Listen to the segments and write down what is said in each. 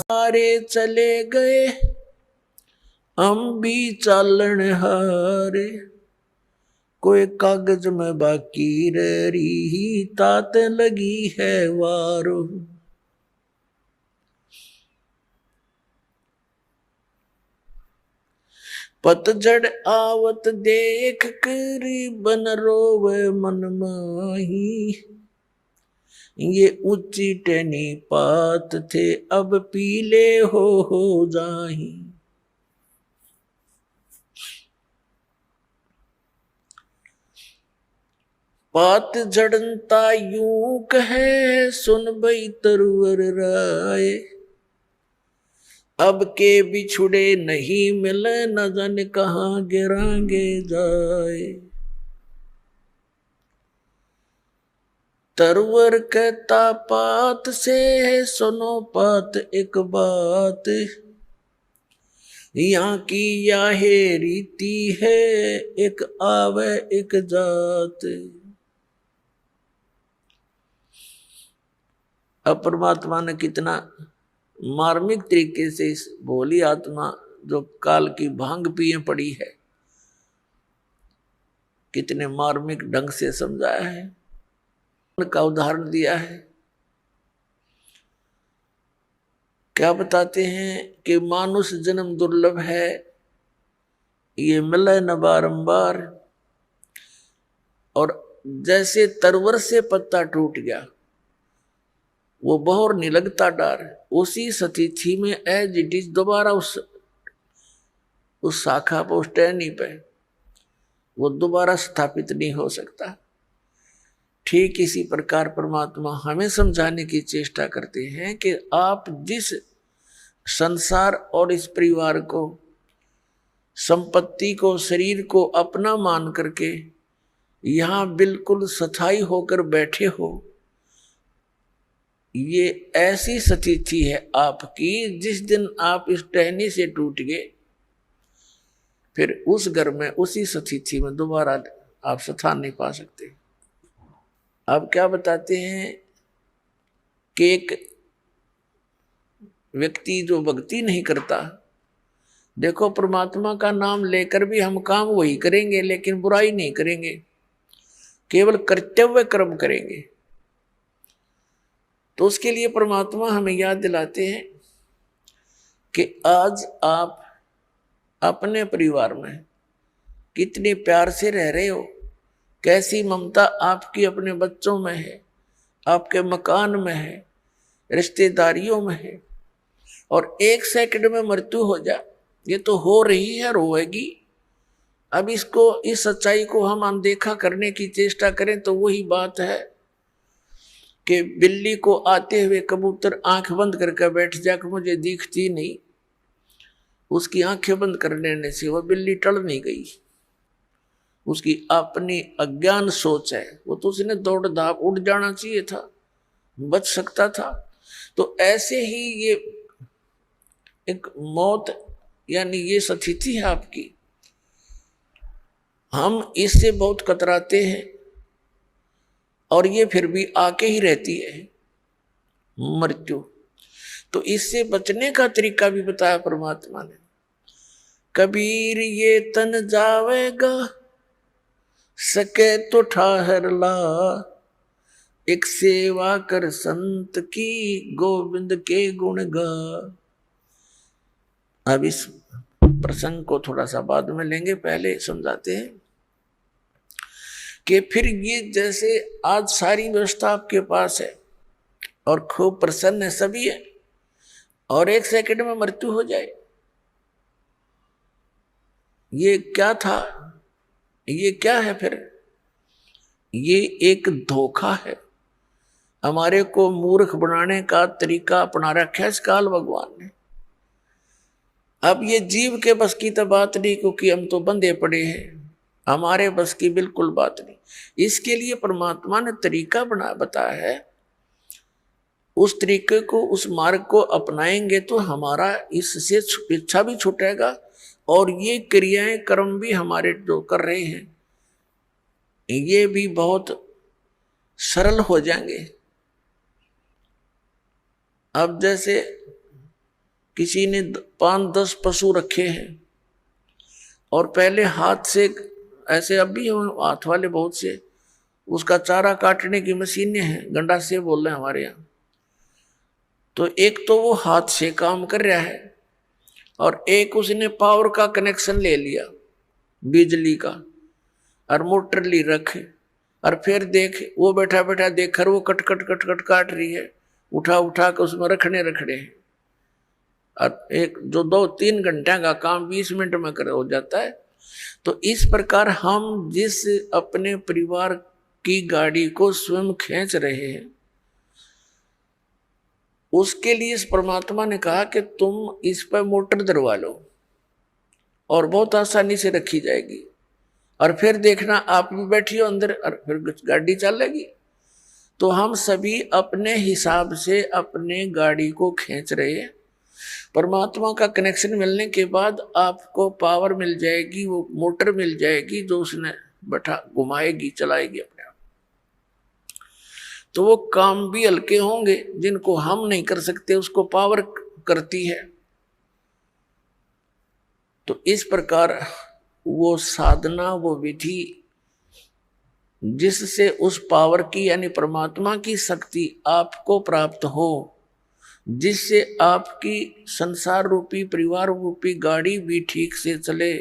हारे चले गए हम भी चालन हारे, कोई कागज में बाकी रही तात लगी है वारो। पतझड़ आवत देख कर बन रोवे मन माही, ये ऊंची टहनी पात थे अब पीले हो जाही। पात झड़नता यूं कहे सुन बई तरवर राय, अब के बिछुड़े नहीं मिले न जाने कहाँ गिरांगे जाए। तरवर कहता पात से सुनो पात एक बात, यहाँ की याहे रीति है एक आवे एक जात। अब परमात्मा ने कितना मार्मिक तरीके से इस भोली आत्मा जो काल की भांग पिए पड़ी है, कितने मार्मिक ढंग से समझाया है, उनका उदाहरण दिया है। क्या बताते हैं कि मानुष जन्म दुर्लभ है, ये मिले न बारंबार। और जैसे तरवर से पत्ता टूट गया, वो बहोर नहीं लगता डार, उसी स्थिति में एज इट इज दोबारा उस शाखा पर, उस टहनी पे वो दोबारा स्थापित नहीं हो सकता। ठीक इसी प्रकार परमात्मा हमें समझाने की चेष्टा करते हैं कि आप जिस संसार और इस परिवार को, संपत्ति को, शरीर को अपना मान करके यहां बिल्कुल स्थायी होकर बैठे हो, ये ऐसी स्थिति है आपकी, जिस दिन आप इस टहनी से टूट गए फिर उस घर में, उसी स्थिति में दोबारा आप स्थान नहीं पा सकते। अब क्या बताते हैं कि एक व्यक्ति जो भक्ति नहीं करता, देखो परमात्मा का नाम लेकर भी हम काम वही करेंगे लेकिन बुराई नहीं करेंगे, केवल कर्तव्य कर्म करेंगे। तो उसके लिए परमात्मा हमें याद दिलाते हैं कि आज आप अपने परिवार में कितने प्यार से रह रहे हो, कैसी ममता आपकी अपने बच्चों में है, आपके मकान में है, रिश्तेदारियों में है। और एक सेकंड में मृत्यु हो जाए, ये तो हो रही है, रोएगी। अब इसको, इस सच्चाई को हम अनदेखा करने की चेष्टा करें तो वही बात है कि बिल्ली को आते हुए कबूतर आंख बंद करके बैठ जाकर मुझे दिखती नहीं, उसकी आंखें बंद कर लेने से वह बिल्ली टल नहीं गई, उसकी अपनी अज्ञान सोच है, वो तो उसने दौड़ धाप उड़ जाना चाहिए था, बच सकता था। तो ऐसे ही ये एक मौत यानी ये स्थिति है आपकी, हम इससे बहुत कतराते हैं और ये फिर भी आके ही रहती है मृत्यु। तो इससे बचने का तरीका भी बताया परमात्मा ने। कबीर ये तन जावेगा सके तो ठाहर ला, एक सेवा कर संत की गोविंद के गुण गा। अब इस प्रसंग को थोड़ा सा बाद में लेंगे, पहले समझाते हैं कि फिर ये जैसे आज सारी व्यवस्था आपके पास है और खूब प्रसन्न है, सभी है, और एक सेकंड में मृत्यु हो जाए, ये क्या था, ये क्या है? फिर ये एक धोखा है, हमारे को मूर्ख बनाने का तरीका अपना रखा है इस काल भगवान ने। अब ये जीव के बस की तो बात नहीं, क्योंकि हम तो बंधे पड़े हैं, हमारे बस की बिल्कुल बात नहीं। इसके लिए परमात्मा ने तरीका बताया है, उस तरीके को, उस मार्ग को अपनाएंगे तो हमारा इससे पीछा भी छूटेगा और ये क्रियाएं कर्म भी हमारे जो कर रहे हैं ये भी बहुत सरल हो जाएंगे। अब जैसे किसी ने 5-10 पशु रखे हैं और पहले हाथ से, ऐसे अब भी हाथ वाले बहुत से, उसका चारा काटने की मशीनें हैं, गंडासे बोल रहे हैं हमारे यहाँ। तो एक तो वो हाथ से काम कर रहा है और एक उसने पावर का कनेक्शन ले लिया, बिजली का, और मोटर ली रखे, और फिर देख वो बैठा बैठा देख कर वो कट कट कट कट काट रही है, उठा उठा के उसमें रखने हैं। और एक जो 2-3 घंटे का काम 20 मिनट में कर हो जाता है। तो इस प्रकार हम जिस अपने परिवार की गाड़ी को स्वयं खींच रहे हैं, उसके लिए इस परमात्मा ने कहा कि तुम इस पर मोटर दरवा लो और बहुत आसानी से रखी जाएगी, और फिर देखना आप भी बैठियो अंदर और फिर गाड़ी चलेगी। तो हम सभी अपने हिसाब से अपने गाड़ी को खींच रहे हैं। परमात्मा का कनेक्शन मिलने के बाद आपको पावर मिल जाएगी, वो मोटर मिल जाएगी जो उसने बैठा घुमाएगी, चलाएगी अपने आप। तो वो काम भी हल्के होंगे, जिनको हम नहीं कर सकते उसको पावर करती है। तो इस प्रकार वो साधना, वो विधि जिससे उस पावर की यानी परमात्मा की शक्ति आपको प्राप्त हो, जिससे आपकी संसार रूपी परिवार रूपी गाड़ी भी ठीक से चले,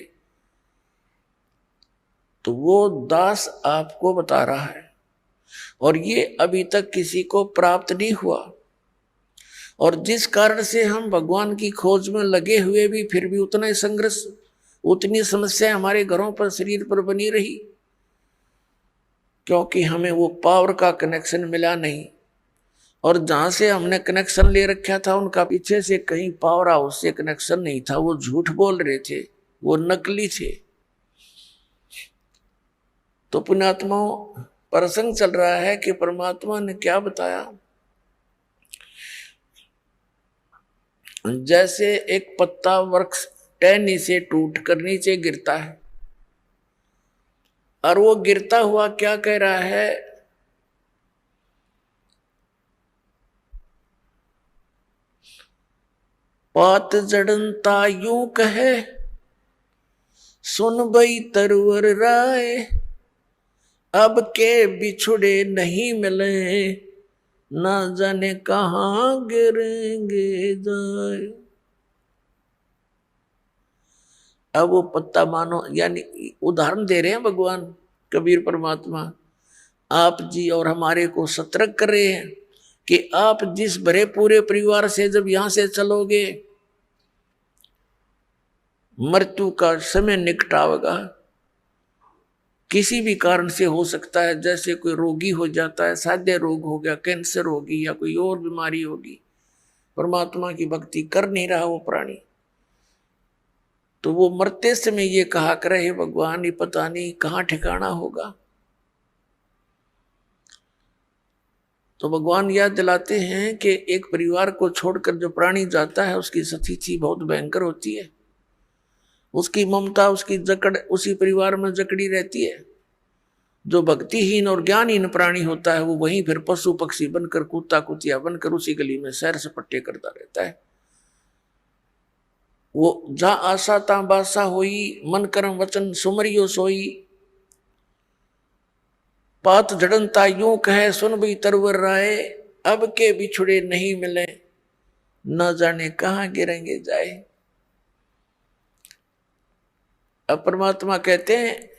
तो वो दास आपको बता रहा है। और ये अभी तक किसी को प्राप्त नहीं हुआ, और जिस कारण से हम भगवान की खोज में लगे हुए भी फिर भी उतना ही संघर्ष, उतनी समस्या हमारे घरों पर, शरीर पर बनी रही, क्योंकि हमें वो पावर का कनेक्शन मिला नहीं। और जहां से हमने कनेक्शन ले रखा था उनका पीछे से कहीं पावर हाउस से कनेक्शन नहीं था, वो झूठ बोल रहे थे, वो नकली थे। तो पुण्यात्माओं, प्रसंग चल रहा है कि परमात्मा ने क्या बताया, जैसे एक पत्ता वृक्ष टहनी से टूट कर नीचे गिरता है, और वो गिरता हुआ क्या कह रहा है, पात जड़नता यूं कहे, सुन बई तरवर राय, अब के बिछुड़े नहीं मिले, ना जाने कहां गिरेंगे जाए। अब वो पत्ता मानो, यानी उदाहरण दे रहे हैं भगवान कबीर परमात्मा, आप जी और हमारे को सतर्क कर रहे हैं कि आप जिस भरे पूरे परिवार से जब यहां से चलोगे, मृत्यु का समय निकट आवेगा। किसी भी कारण से हो सकता है, जैसे कोई रोगी हो जाता है, साध्य रोग हो गया, कैंसर होगी या कोई और बीमारी होगी, परमात्मा की भक्ति कर नहीं रहा वो प्राणी, तो वो मरते समय ये कहा करे, हे भगवान ये पता नहीं कहाँ ठिकाना होगा। तो भगवान याद दिलाते हैं कि एक परिवार को छोड़कर जो प्राणी जाता है उसकी स्थिति बहुत भयंकर होती है, उसकी ममता, उसकी जकड़ उसी परिवार में जकड़ी रहती है। जो भक्तिहीन और ज्ञानहीन प्राणी होता है वो वहीं फिर पशु पक्षी बनकर, कुत्ता कुतिया बनकर उसी गली में सैर सपट्टे करता रहता है। वो जा आशा ता बासा होई, मन कर्म वचन सुमरियो सोई, पात जड़नता यूं कहे, सुन भी तरवर राय, अब के बिछुड़े नहीं मिले, न जाने कहां गिरेंगे जाए। अब परमात्मा कहते हैं,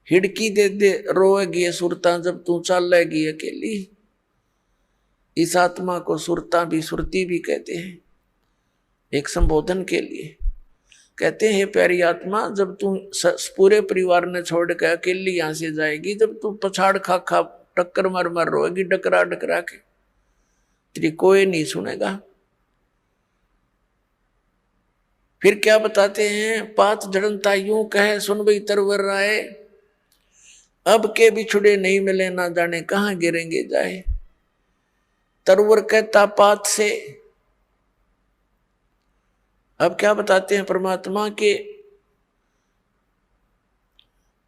हिड़की दे दे रोएगी सुरता, जब तू चलेगी अकेली। इस आत्मा को सुरता भी, सुरती भी कहते हैं, एक संबोधन के लिए। कहते हैं प्यारी आत्मा, जब तू पूरे परिवार ने छोड़ के अकेली यहां से जाएगी, जब तू पछाड़ खा खा टक्कर मार मार रोएगी, डकरा डकरा के, तेरी कोई नहीं सुनेगा। फिर क्या बताते हैं, पात जड़नता यूं कहे, सुन भाई तरवर राय, अब के बिछुड़े नहीं मिले, ना जाने कहां गिरेंगे जाए। तरवर कहता पात से। अब क्या बताते हैं परमात्मा के,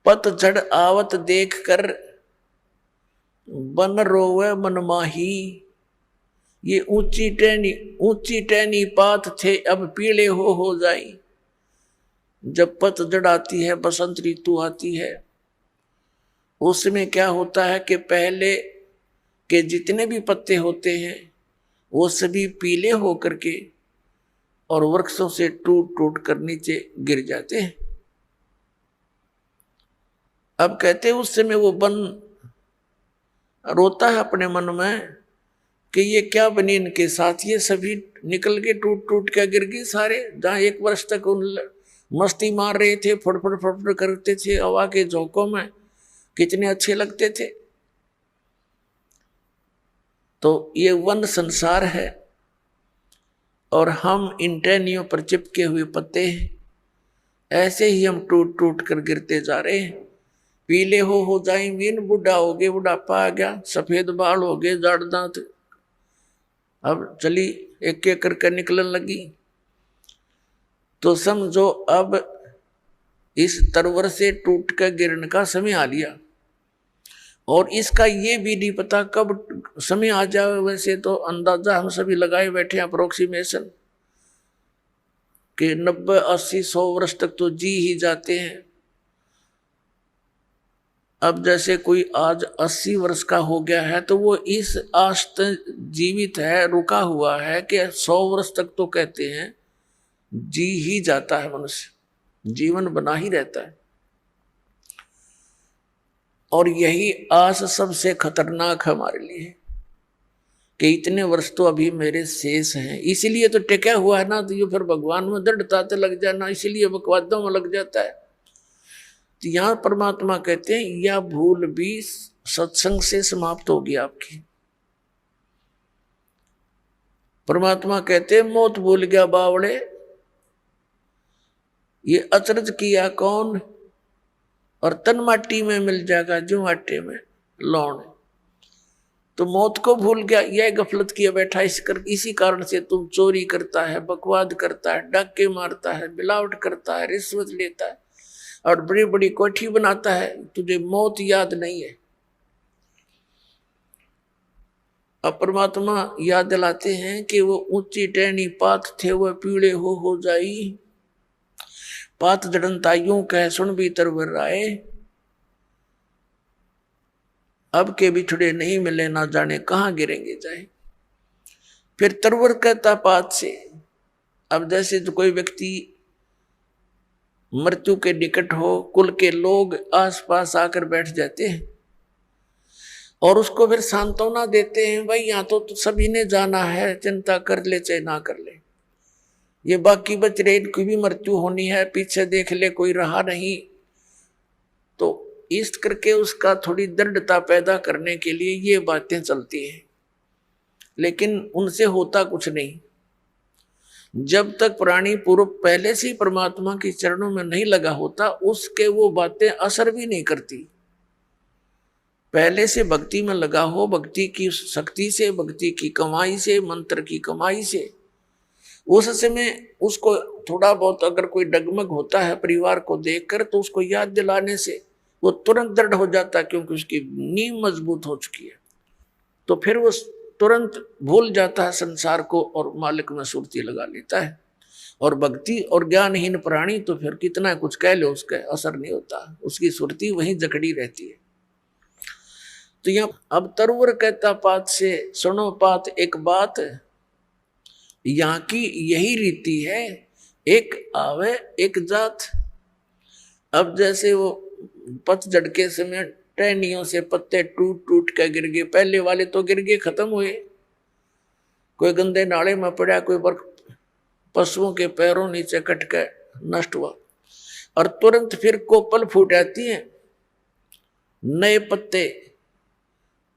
पतझड़ आवत देख कर बन रोवे मन माही, ये ऊंची टहनी पात थे अब पीले हो जाई। जब पतझड़ आती है, बसंत ऋतु आती है, उसमें क्या होता है कि पहले के जितने भी पत्ते होते हैं वो सभी पीले होकर के और वृक्षों से टूट टूट कर नीचे गिर जाते हैं। अब कहते हैं उस समय वो वन रोता है अपने मन में कि ये क्या बनी इनके साथ, ये सभी निकल के टूट टूट के गिर गए सारे। जहां एक वर्ष तक उन मस्ती मार रहे थे, फड़फड़ फड़फड़ करते थे हवा के झोंकों में, कितने अच्छे लगते थे। तो ये वन संसार है और हम इन टहनियों पर चिपके हुए पत्ते हैं। ऐसे ही हम टूट टूट कर गिरते जा रहे हैं। पीले हो जाएंगे, बूढ़ा हो गए, बुढ़ापा आ गया, सफेद बाल हो गए, जड़ दांत, अब चली एक एक करके निकलने लगी। तो समझो अब इस तरवर से टूट कर गिरने का समय आ लिया और इसका ये भी नहीं पता कब समय आ जाए। वैसे तो अंदाजा हम सभी लगाए बैठे हैं, अप्रोक्सीमेशन, कि 90, 80, 100 वर्ष तक तो जी ही जाते हैं। अब जैसे कोई आज 80 वर्ष का हो गया है तो वो इस आश तक जीवित है, रुका हुआ है कि 100 वर्ष तक तो कहते हैं जी ही जाता है, मनुष्य जीवन बना ही रहता है। और यही आस सबसे खतरनाक हमारे लिए कि इतने वर्ष तो अभी मेरे शेष हैं, इसीलिए तो टिका हुआ है ना। तो ये फिर भगवान में दृढ़ता तो लग जाना, इसीलिए बकवादों में लग जाता है। तो यहां परमात्मा कहते हैं यह भूल भी सत्संग से समाप्त होगी आपकी। परमात्मा कहते हैं मौत भूल गया बावड़े, ये अचरज किया कौन, और तन माटी में मिल जाएगा जो आटे में लौण। तो मौत को भूल गया, यह गफलत किया बैठा। इसी कारण से तुम चोरी करता है, बकवाद करता है, डाके मारता है, मिलावट करता है, रिश्वत लेता है और बड़ी बड़ी कोठी बनाता है, तुझे मौत याद नहीं है। अब परमात्मा याद दिलाते हैं कि वो ऊंची टहनी पात थे वह पीड़े हो जाई। पात जड़नता यूं कह सुन भी तरवर राय, अब के बिछड़े नहीं मिले ना जाने कहां गिरेंगे जाए। फिर तरवर कहता पात से, अब जैसे तो कोई व्यक्ति मृत्यु के निकट हो, कुल के लोग आसपास आकर बैठ जाते हैं और उसको फिर सांत्वना देते हैं, भाई यहाँ तो सभी ने जाना है, चिंता कर ले चाहे ना कर ले, ये बाकी बच रहे इनकी भी मृत्यु होनी है, पीछे देख ले कोई रहा नहीं। तो इस करके उसका थोड़ी दृढ़ता पैदा करने के लिए ये बातें चलती हैं, लेकिन उनसे होता कुछ नहीं। जब तक प्राणी पूर्व पहले से ही परमात्मा के चरणों में नहीं लगा होता, उसके वो बातें असर भी नहीं करती। पहले से भक्ति में लगा हो, भक्ति की शक्ति से, भक्ति की कमाई से, मंत्र की कमाई से, उस समय उसको थोड़ा बहुत अगर कोई डगमग होता है परिवार को देखकर, तो उसको याद दिलाने से वो तुरंत दृढ़ हो जाता है, क्योंकि उसकी नींव मजबूत हो चुकी है। तो फिर वो तुरंत भूल जाता है संसार को और मालिक में सुरती लगा लेता है। और भक्ति और ज्ञानहीन प्राणी तो फिर कितना कुछ कह लो, उसका असर नहीं होता, उसकी सुरती वहीं जकड़ी रहती है। तो यहाँ अब तरवर कहता पात से, सुनो पात एक बात, यहाँ की यही रीति है, एक आवे एक जात। अब जैसे वो पतझड़ के समय टहनियों से पत्ते टूट टूट के गिर गए, पहले वाले तो गिर गए, खत्म हुए, कोई गंदे नाले में पड़ा, कोई पशुओं के पैरों नीचे कट के नष्ट हुआ, और तुरंत फिर कोपल फूट आती है, नए पत्ते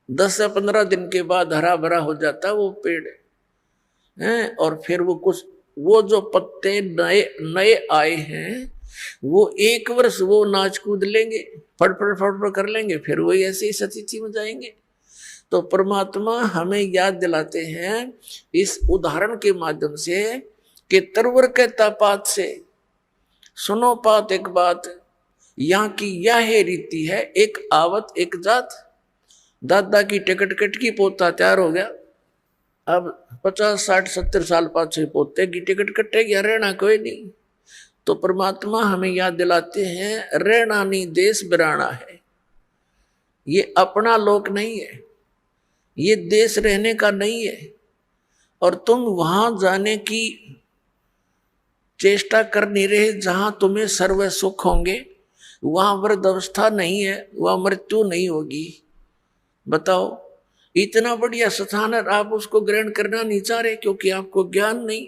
10 से 15 दिन के बाद हरा भरा हो जाता है वो पेड़ हैं। और फिर वो कुछ वो जो पत्ते नए नए आए हैं वो एक वर्ष वो नाच कूद लेंगे, फड़फड़ फड़फड़ कर लेंगे, फिर वही ऐसे ही सतिथि में जाएंगे। तो परमात्मा हमें याद दिलाते हैं इस उदाहरण के माध्यम से कि तरवर कहता पात से, सुनो पात एक बात, यहाँ की यह रीति है, एक आवत एक जात। दादा की टिकट कट की, पोता तैयार हो गया। अब 50 60 70 साल पाछे पोते की टिकट कटेगी, रहना कोई नहीं। तो परमात्मा हमें याद दिलाते हैं, रहना नहीं देश बिराना है। ये अपना लोक नहीं है, ये देश रहने का नहीं है। और तुम वहां जाने की चेष्टा कर नहीं रहे जहां तुम्हें सर्व सुख होंगे। वहां वृद्ध अवस्था नहीं है, वहां मृत्यु नहीं होगी। बताओ, इतना बढ़िया स्थान है, आप उसको ग्रहण करना नहीं चाह रहे क्योंकि आपको ज्ञान नहीं,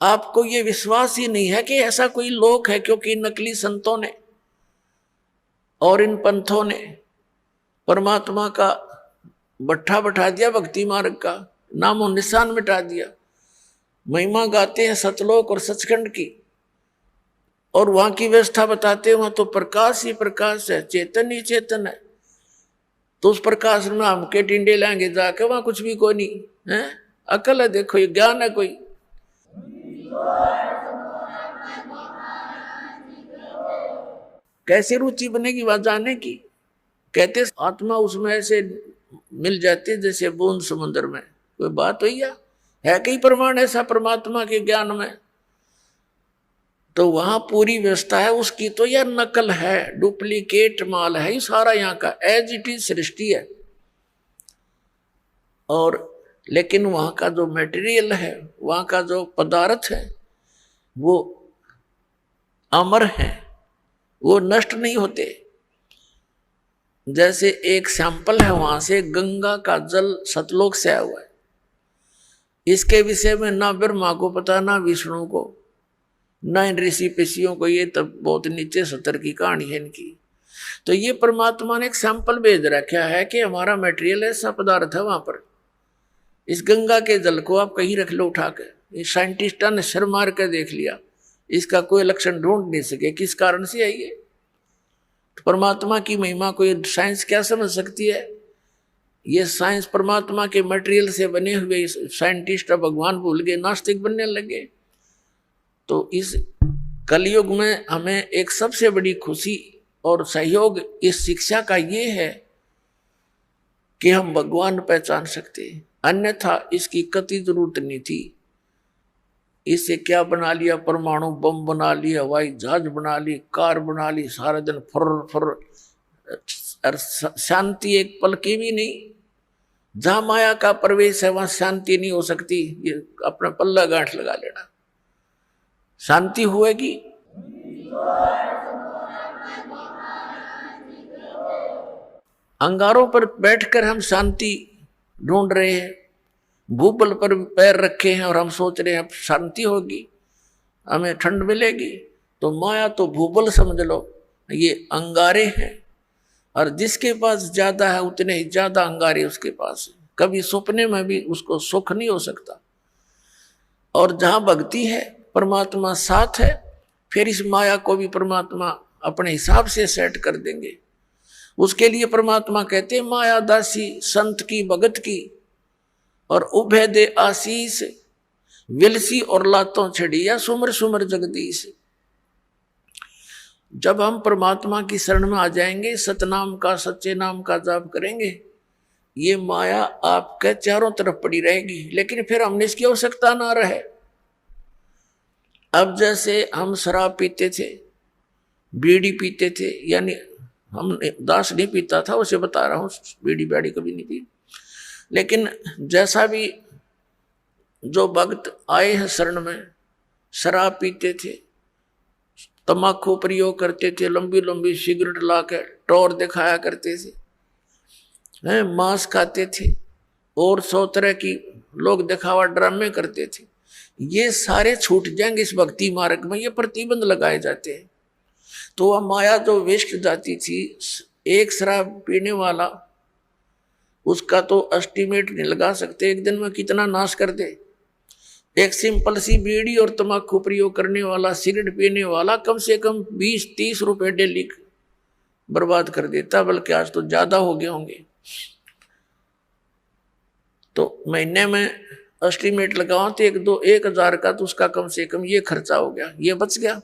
आपको ये विश्वास ही नहीं है कि ऐसा कोई लोक है। क्योंकि नकली संतों ने और इन पंथों ने परमात्मा का भट्ठा बैठा दिया, भक्ति मार्ग का नामो निशान मिटा दिया। महिमा गाते हैं सतलोक और सचखंड की, और वहां की व्यवस्था बताते हैं, वहां तो प्रकाश ही प्रकाश है, चेतन ही चेतन है। तो उस प्रकाश में हम के टिंडे लाएंगे जाके, वहां कुछ भी कोई नहीं है। अकल है, देखो ये ज्ञान है कोई। कैसे रुचि बनेगी वहां जाने की? कहते आत्मा उसमें ऐसे मिल जाती है जैसे बूंद समुद्र में। कोई बात हुई है कई प्रमाण ऐसा परमात्मा के ज्ञान में? तो वहां पूरी व्यवस्था है उसकी, तो यह नकल है, डुप्लीकेट माल है ये सारा यहाँ का, एज इट इज सृष्टि है। और लेकिन वहां का जो मटेरियल है, वहां का जो पदार्थ है, वो अमर है, वो नष्ट नहीं होते। जैसे एक सैंपल है वहां से, गंगा का जल सतलोक से आया हुआ है। इसके विषय में ना ब्रह्मा को पता, ना विष्णु को, ना इन ऋषि पिषियों को। ये तब बहुत नीचे स्तर की कहानी है इनकी। तो ये परमात्मा ने एक सैंपल भेज रखा है कि हमारा मटेरियल ऐसा पदार्थ है वहां पर। इस गंगा के जल को आप कहीं रख लो उठा कर। इस साइंटिस्टा ने सिर मार कर देख लिया, इसका कोई लक्षण ढूंढ नहीं सके किस कारण से है ये। तो परमात्मा की महिमा को ये साइंस क्या समझ सकती है? ये साइंस परमात्मा के मटेरियल से बने हुए साइंटिस्ट भगवान भूल गए, नास्तिक बनने लगे। तो इस कलयुग में हमें एक सबसे बड़ी खुशी और सहयोग इस शिक्षा का ये है कि हम भगवान पहचान सकते हैं, अन्यथा इसकी कतई जरूरत नहीं थी। इससे क्या बना लिया? परमाणु बम बना लिया, हवाई जहाज बना ली, कार बना ली, सारा दिन फुर फुर, शांति एक पल की भी नहीं। जहां माया का प्रवेश है वहां शांति नहीं हो सकती। ये अपना पल्ला गांठ लगा लेना, शांति होएगी। अंगारों पर बैठकर हम शांति ढूंढ रहे हैं, भूबल पर पैर रखे हैं और हम सोच रहे हैं अब शांति होगी, हमें ठंड मिलेगी। तो माया तो भूबल समझ लो, ये अंगारे हैं। और जिसके पास ज्यादा है उतने ही ज्यादा अंगारे उसके पास है। कभी सपने में भी उसको सुख नहीं हो सकता। और जहां भक्ति है, परमात्मा साथ है, फिर इस माया को भी परमात्मा अपने हिसाब से सेट कर देंगे। उसके लिए परमात्मा कहते हैं, माया दासी संत की भगत की, और उभय दे आशीष, विलसी और लातों छड़िया, सुमर सुमर जगदीश। जब हम परमात्मा की शरण में आ जाएंगे, सतनाम का, सच्चे नाम का जाप करेंगे, ये माया आपके चारों तरफ पड़ी रहेगी, लेकिन फिर हमने इसकी आवश्यकता ना रहे। अब जैसे हम शराब पीते थे, बीड़ी पीते थे, यानी हम दास नहीं पीता था, उसे बता रहा हूँ, बीड़ी बैड़ी कभी नहीं पी। लेकिन जैसा भी जो भक्त आए हैं शरण में, शराब पीते थे, तम्बाकू प्रयोग करते थे, लंबी लंबी सिगरेट ला के टोर दिखाया करते थे, मांस खाते थे, और 100 तरह की लोग दिखावा ड्रामे करते थे। ये सारे छूट जाएंगे इस भक्ति मार्ग में, ये प्रतिबंध लगाए जाते हैं। तो वह माया जो वेस्ट जाती थी, एक शराब पीने वाला, उसका तो एस्टिमेट नहीं लगा सकते एक दिन में कितना नाश कर दे। एक सिंपल सी बीड़ी और तम्बाकू प्रयोग करने वाला, सिगरेट पीने वाला कम से कम 20-30 रुपए डेली बर्बाद कर देता, बल्कि आज तो ज्यादा हो गए होंगे। तो महीने में एस्टिमेट लगाओ तो 1,000 का तो उसका कम से कम ये खर्चा हो गया, ये बच गया।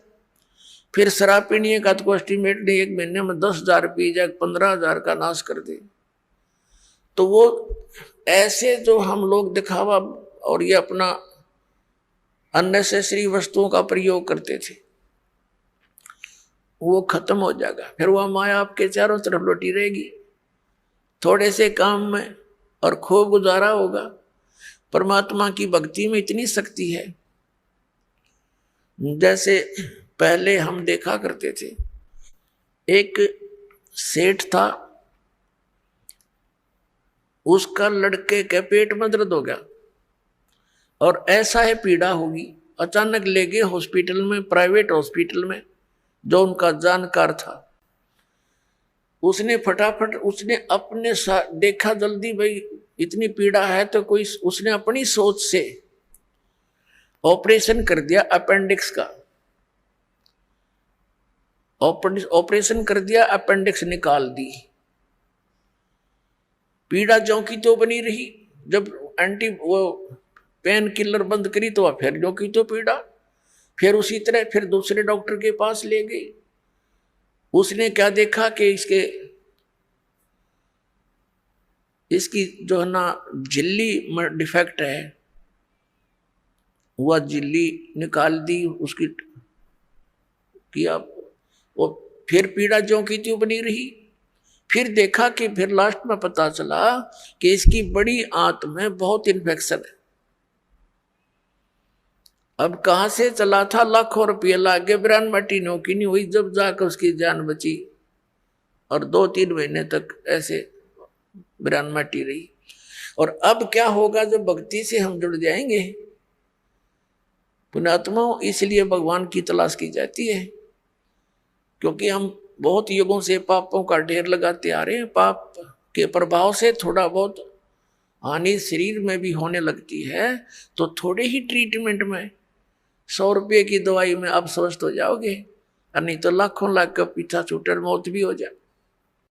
फिर शराब पीने का तो एस्टिमेट नहीं, एक महीने में 10,000 पी जाए, 15,000 का नाश कर दे। तो वो ऐसे जो हम लोग दिखावा और ये अपना अननेसेसरी वस्तुओं का प्रयोग करते थे, वो खत्म हो जाएगा। फिर वह माया आपके चारों तरफ लौटी रहेगी, थोड़े से काम में और खूब गुजारा होगा। परमात्मा की भक्ति में इतनी शक्ति है, जैसे पहले हम देखा करते थे, एक सेठ था, उसका लड़के के पेट में दर्द हो गया और ऐसा है पीड़ा होगी, अचानक ले गए हॉस्पिटल में, प्राइवेट हॉस्पिटल में, जो उनका जानकार था। उसने फटाफट उसने अपने देखा जल्दी, भाई इतनी पीड़ा है तो कोई, उसने अपनी सोच से ऑपरेशन कर दिया अपेंडिक्स का, ऑपरेशन कर दिया, अपेंडिक्स निकाल दी। पीड़ा ज्यों की तो बनी रही, जब वो पेन किलर बंद करी तो फिर ज्यों की तो पीड़ा। फिर उसी तरह फिर दूसरे डॉक्टर के पास ले गई, उसने क्या देखा कि इसकी जो है ना झिल्ली में डिफेक्ट है, वह झिल्ली निकाल दी उसकी किया, वो फिर पीड़ा ज्यों की त्यों बनी रही। फिर देखा कि फिर लास्ट में पता चला कि इसकी बड़ी आंत में बहुत इन्फेक्शन है। अब कहां से चला था, लाखों रुपये लागे, ब्रान मटी नौकी नहीं हुई, जब जाकर उसकी जान बची और 2-3 महीने तक ऐसे ब्रान मटी रही। और अब क्या होगा जब भक्ति से हम जुड़ जाएंगे। पुण्यात्माओं, इसलिए भगवान की तलाश की जाती है, क्योंकि हम बहुत युगों से पापों का ढेर लगाते आ रहे हैं। पाप के प्रभाव से थोड़ा बहुत हानि शरीर में भी होने लगती है, तो थोड़े ही ट्रीटमेंट में 100 रुपये की दवाई में आप स्वस्थ हो जाओगे, और नहीं तो लाखों लाख का पीछा छूटर मौत भी हो जाए।